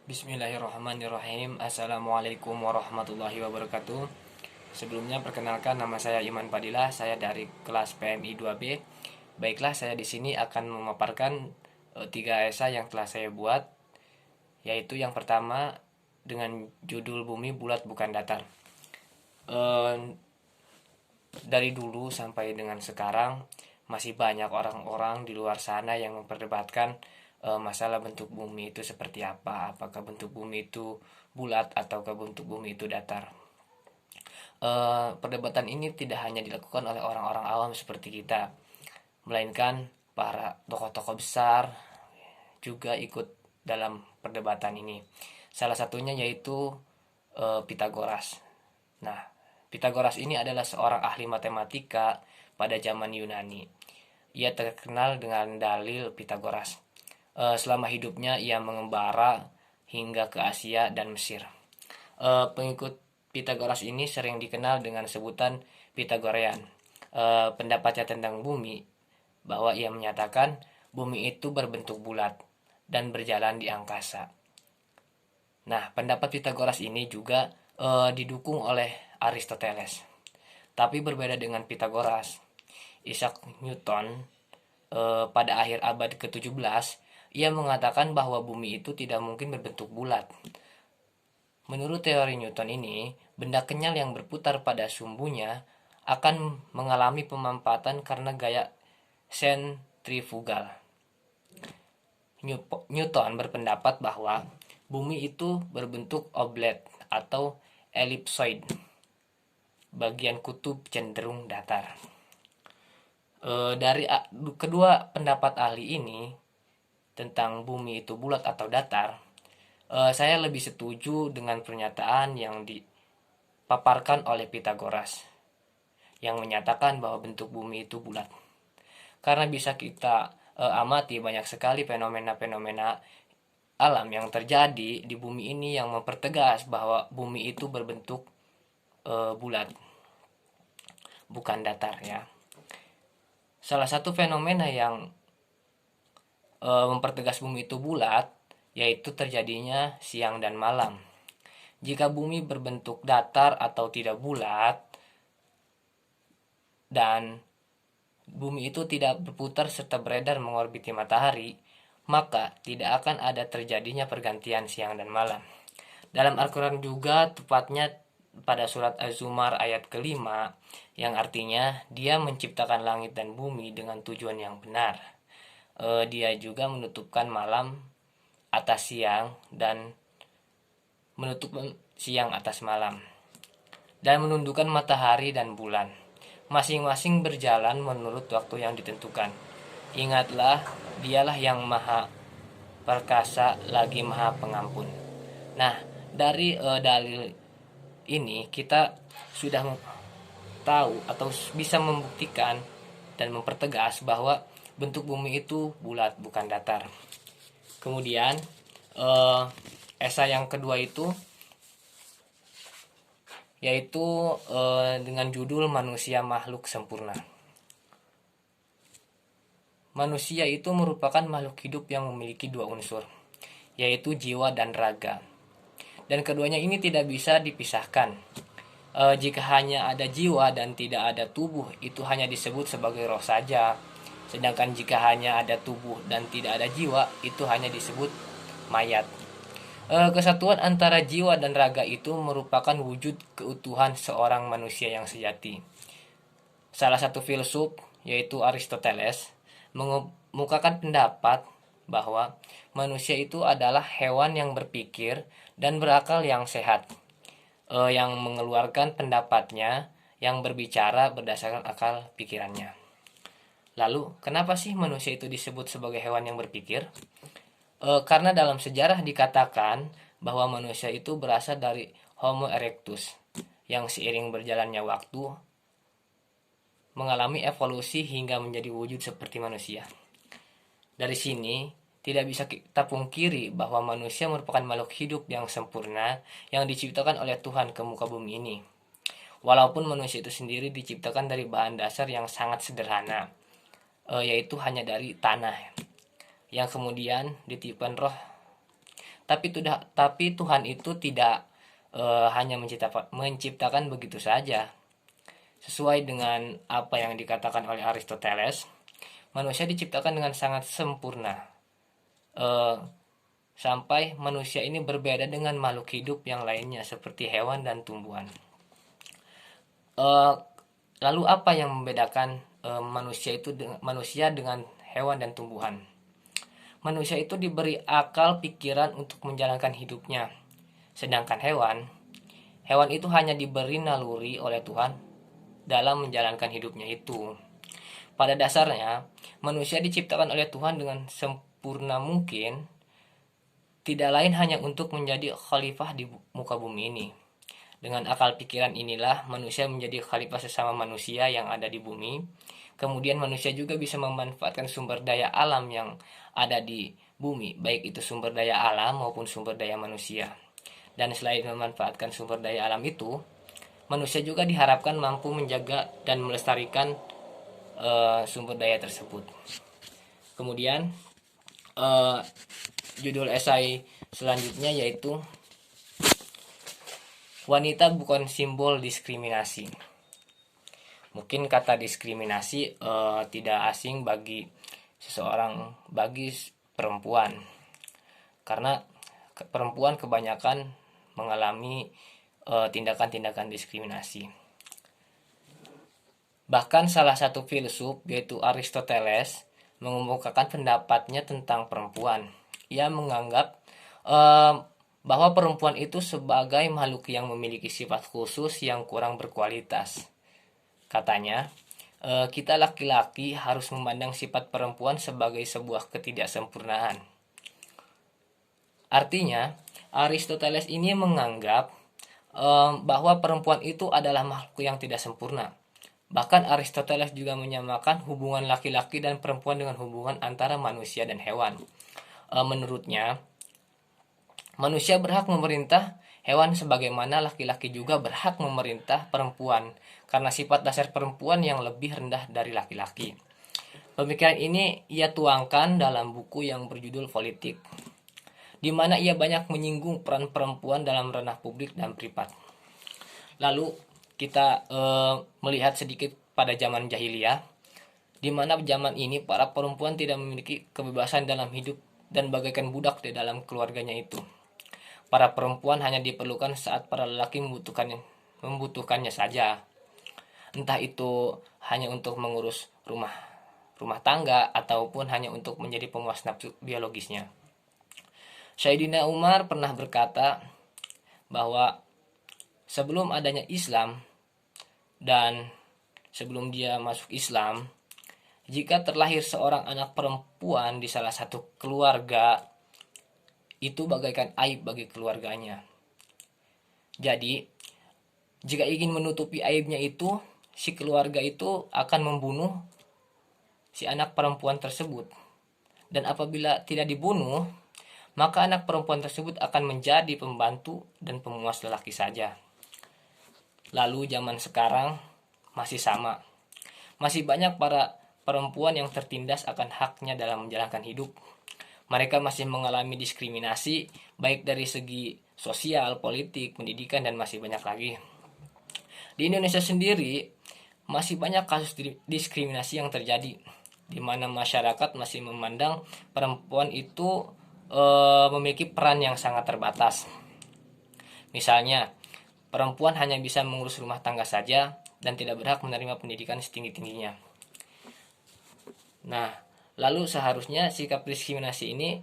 Bismillahirrahmanirrahim. Assalamualaikum warahmatullahi wabarakatuh. Sebelumnya perkenalkan, nama saya Iman Fadilah, saya dari kelas PMI 2B. Baiklah, saya di sini akan memaparkan tiga esai yang telah saya buat, yaitu yang pertama dengan judul Bumi Bulat Bukan Datar. Eh, dari dulu sampai dengan sekarang masih banyak orang-orang di luar sana yang memperdebatkan masalah bentuk bumi itu seperti apa. Apakah bentuk bumi itu bulat ataukah bentuk bumi itu datar. Perdebatan ini tidak hanya dilakukan oleh orang-orang awam seperti kita, melainkan para tokoh-tokoh besar juga ikut dalam perdebatan ini. Salah satunya yaitu Pitagoras. Nah, Pitagoras ini adalah seorang ahli matematika pada zaman Yunani. Ia terkenal dengan dalil Pitagoras. Selama hidupnya ia mengembara hingga ke Asia dan Mesir. Pengikut Pitagoras ini sering dikenal dengan sebutan Pitagorean. Pendapatnya tentang bumi, bahwa ia menyatakan bumi itu berbentuk bulat dan berjalan di angkasa. Nah, pendapat Pitagoras ini juga didukung oleh Aristoteles. Tapi berbeda dengan Pitagoras, Isaac Newton pada akhir abad ke-17, ia mengatakan bahwa bumi itu tidak mungkin berbentuk bulat. Menurut teori Newton ini, benda kenyal yang berputar pada sumbunya akan mengalami pemampatan karena gaya sentrifugal. Newton berpendapat bahwa bumi itu berbentuk oblet atau ellipsoid. Bagian kutub cenderung datar. Dari kedua pendapat ahli ini tentang bumi itu bulat atau datar, saya lebih setuju dengan pernyataan yang dipaparkan oleh Pitagoras yang menyatakan bahwa bentuk bumi itu bulat. Karena bisa kita amati banyak sekali fenomena-fenomena alam yang terjadi di bumi ini yang mempertegas bahwa bumi itu berbentuk bulat, bukan datar ya. Salah satu fenomena yang mempertegas bumi itu bulat yaitu terjadinya siang dan malam. Jika bumi berbentuk datar atau tidak bulat dan bumi itu tidak berputar serta beredar mengorbiti matahari, maka tidak akan ada terjadinya pergantian siang dan malam. Dalam Al-Quran juga, tepatnya pada surat Az-Zumar ayat kelima, yang artinya dia menciptakan langit dan bumi dengan tujuan yang benar. Dia juga menutupkan malam atas siang dan menutup siang atas malam, dan menundukkan matahari dan bulan. Masing-masing berjalan menurut waktu yang ditentukan. Ingatlah, dialah yang maha perkasa lagi maha pengampun. Nah, dari dalil ini kita sudah tahu atau bisa membuktikan dan mempertegas bahwa bentuk bumi itu bulat bukan datar. Kemudian esai yang kedua itu yaitu dengan judul Manusia Makhluk Sempurna. Manusia itu merupakan makhluk hidup yang memiliki dua unsur, yaitu jiwa dan raga. Dan keduanya ini tidak bisa dipisahkan. Jika hanya ada jiwa dan tidak ada tubuh, itu hanya disebut sebagai roh saja. Sedangkan jika hanya ada tubuh dan tidak ada jiwa, itu hanya disebut mayat. Kesatuan antara jiwa dan raga itu merupakan wujud keutuhan seorang manusia yang sejati. Salah satu filsuf, yaitu Aristoteles, mengemukakan pendapat bahwa manusia itu adalah hewan yang berpikir dan berakal yang sehat, yang mengeluarkan pendapatnya, yang berbicara berdasarkan akal pikirannya. Lalu, kenapa sih manusia itu disebut sebagai hewan yang berpikir? Karena dalam sejarah dikatakan bahwa manusia itu berasal dari Homo erectus, yang seiring berjalannya waktu mengalami evolusi hingga menjadi wujud seperti manusia. Dari sini, tidak bisa kita pungkiri bahwa manusia merupakan makhluk hidup yang sempurna yang diciptakan oleh Tuhan ke muka bumi ini. Walaupun manusia itu sendiri diciptakan dari bahan dasar yang sangat sederhana, yaitu hanya dari tanah, yang kemudian ditiupkan roh Tapi Tuhan itu tidak hanya menciptakan begitu saja. Sesuai dengan apa yang dikatakan oleh Aristoteles, manusia diciptakan dengan sangat sempurna. Eh, Sampai manusia ini berbeda dengan makhluk hidup yang lainnya seperti hewan dan tumbuhan. Eh, Lalu apa yang membedakan manusia dengan hewan dan tumbuhan? Manusia itu diberi akal pikiran untuk menjalankan hidupnya. Sedangkan hewan itu hanya diberi naluri oleh Tuhan dalam menjalankan hidupnya itu. Pada dasarnya, manusia diciptakan oleh Tuhan dengan sempurna mungkin, tidak lain hanya untuk menjadi khalifah di muka bumi ini. Dengan akal pikiran inilah manusia menjadi khalifah sesama manusia yang ada di bumi. Kemudian manusia juga bisa memanfaatkan sumber daya alam yang ada di bumi, baik itu sumber daya alam maupun sumber daya manusia. Dan selain memanfaatkan sumber daya alam itu, manusia juga diharapkan mampu menjaga dan melestarikan sumber daya tersebut. Kemudian judul esai selanjutnya yaitu wanita bukan simbol diskriminasi. Mungkin kata diskriminasi tidak asing bagi perempuan, karena perempuan kebanyakan mengalami tindakan-tindakan diskriminasi. Bahkan salah satu filsuf yaitu Aristoteles mengemukakan pendapatnya tentang perempuan. Ia menganggap bahwa perempuan itu sebagai makhluk yang memiliki sifat khusus yang kurang berkualitas. Katanya, kita laki-laki harus memandang sifat perempuan sebagai sebuah ketidaksempurnaan. Artinya, Aristoteles ini menganggap bahwa perempuan itu adalah makhluk yang tidak sempurna. Bahkan Aristoteles juga menyamakan hubungan laki-laki dan perempuan dengan hubungan antara manusia dan hewan. Menurutnya, manusia berhak memerintah hewan sebagaimana laki-laki juga berhak memerintah perempuan, karena sifat dasar perempuan yang lebih rendah dari laki-laki. Pemikiran ini ia tuangkan dalam buku yang berjudul Politik, di mana ia banyak menyinggung peran perempuan dalam ranah publik dan privat. Lalu kita melihat sedikit pada zaman jahiliyah, di mana zaman ini para perempuan tidak memiliki kebebasan dalam hidup dan bagaikan budak di dalam keluarganya itu. Para perempuan hanya diperlukan saat para lelaki membutuhkannya saja. Entah itu hanya untuk mengurus rumah tangga ataupun hanya untuk menjadi pemuas nafsu biologisnya. Sayyidina Umar pernah berkata bahwa sebelum adanya Islam dan sebelum dia masuk Islam, jika terlahir seorang anak perempuan di salah satu keluarga, itu bagaikan aib bagi keluarganya. Jadi, jika ingin menutupi aibnya itu, si keluarga itu akan membunuh si anak perempuan tersebut. Dan apabila tidak dibunuh, maka anak perempuan tersebut akan menjadi pembantu dan pemuas lelaki saja. Lalu zaman sekarang masih sama. Masih banyak para perempuan yang tertindas akan haknya dalam menjalankan hidup. Mereka masih mengalami diskriminasi baik dari segi sosial, politik, pendidikan, dan masih banyak lagi. Di Indonesia sendiri masih banyak kasus diskriminasi yang terjadi, di mana masyarakat masih memandang perempuan itu memiliki peran yang sangat terbatas. Misalnya, perempuan hanya bisa mengurus rumah tangga saja dan tidak berhak menerima pendidikan setinggi-tingginya. Nah, lalu seharusnya sikap diskriminasi ini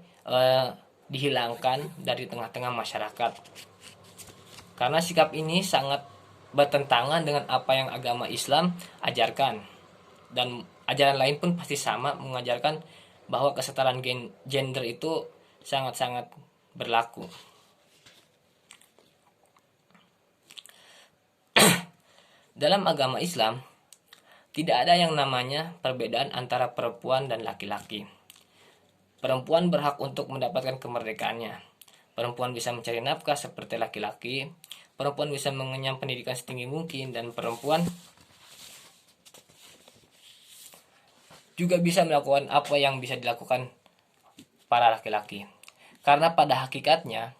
dihilangkan dari tengah-tengah masyarakat. Karena sikap ini sangat bertentangan dengan apa yang agama Islam ajarkan. Dan ajaran lain pun pasti sama mengajarkan bahwa kesetaraan gender itu sangat-sangat berlaku. Dalam agama Islam, tidak ada yang namanya perbedaan antara perempuan dan laki-laki. Perempuan berhak untuk mendapatkan kemerdekaannya. Perempuan bisa mencari nafkah seperti laki-laki. Perempuan bisa mengenyam pendidikan setinggi mungkin. Dan perempuan juga bisa melakukan apa yang bisa dilakukan para laki-laki. Karena pada hakikatnya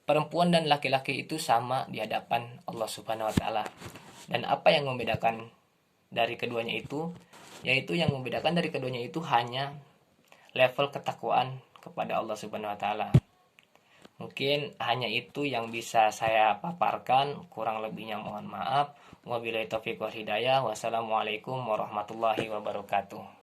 perempuan dan laki-laki itu sama di hadapan Allah Subhanahu wa taala. Dan apa yang membedakan dari keduanya itu, yaitu yang membedakan dari keduanya itu hanya level ketakwaan kepada Allah Subhanahu wa taala. Mungkin hanya itu yang bisa saya paparkan, kurang lebihnya mohon maaf. Wabillahi taufiq wal hidayah. Wassalamualaikum warahmatullahi wabarakatuh.